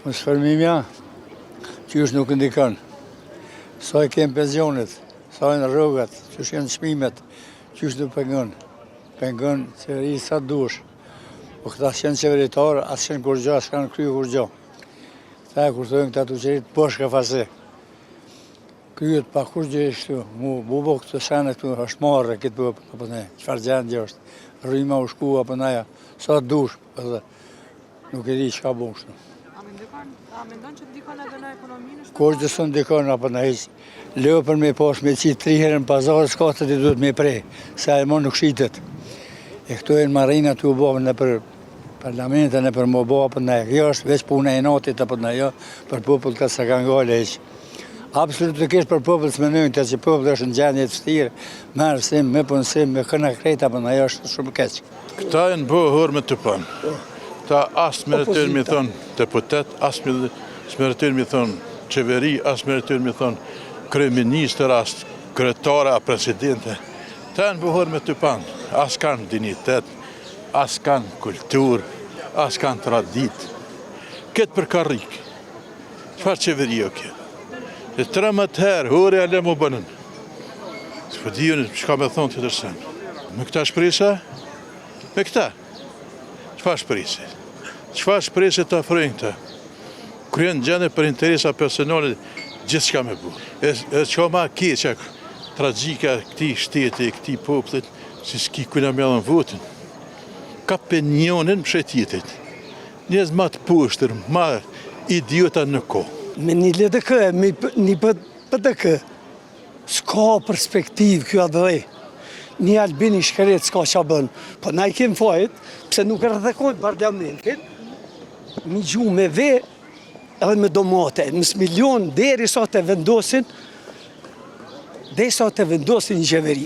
Mos shërmimja, qysh nuk ndikon. Sa i kem pensionet, sa i në rrogat, qysh janë çmimet, qysh nuk pengon. Pengon qeveri sa dush. Po këta s'janë qeveritarë, as janë kur gjë, s'kanë krye kur gjë. Këta kur thojnë këta të qerit bosh ka fase. Kryet pa kur gjë shtu, mu bo këtë sene këtu, është marrë këtë popë, apo ne, qëfar gjendje është. Rrima u shku, apo neja, sa dush, nuk e di që ka bo kështu. A mendon që ndikon edhe në ekonominë? Kur që së ndikon, apo në heq, leo për me pas me qitë 3 herë në pazarë, s'katët i duhet me prej, se e mon nuk shitet. E këto e në marina të u bovë në për parlamentet, në për më bovë, apo në kjo është veç puna e natit, apo në jo, për popull ka sa kanë gale heq. Absolutikisht për popull të menojnë të që popull është në gjendje të vështirë, merë sim, me punësim, me këna krejt, apo në jo është shumë keq. Këta e në bëhër me të panë. Ta asë meritër mi thonë deputet, asë meritër mi thonë qeveri, asë meritër mi thonë kryeministër, asë kryetare, a presidente. Ta e në bëhër me të panë. Asë kanë dignitet, asë kanë kulturë, asë kanë tradit. Këtë për karrikë. Qëfar qeveri o kjo? E 13 herë, hore a le mu bënën. Së për dijon, shka me thonë të tërsen. Me këta shprisa? Me këta? Qëfar shprisa? Qëfar shprisa të afrojnë këta? Kryen gjende për interesa personale, gjithë shka me bu. E që ma keqa, tragjika këti shteti, këti poplit, si s'ki kuna me allën votin. Ka penionin më shetjetit. Njëz ma të pushtër, ma idiota në ko. Me një LDK, një PDK, s'ka perspektiv kjo adhej. Një Albini Shkret s'ka qa bënë. Po na i kemë fajt, pse nuk e rëdhekojnë parlamentin, mi gju me ve edhe me domate. Nësë milion deri sa të vendosin, dhe sa të vendosin një qeveri.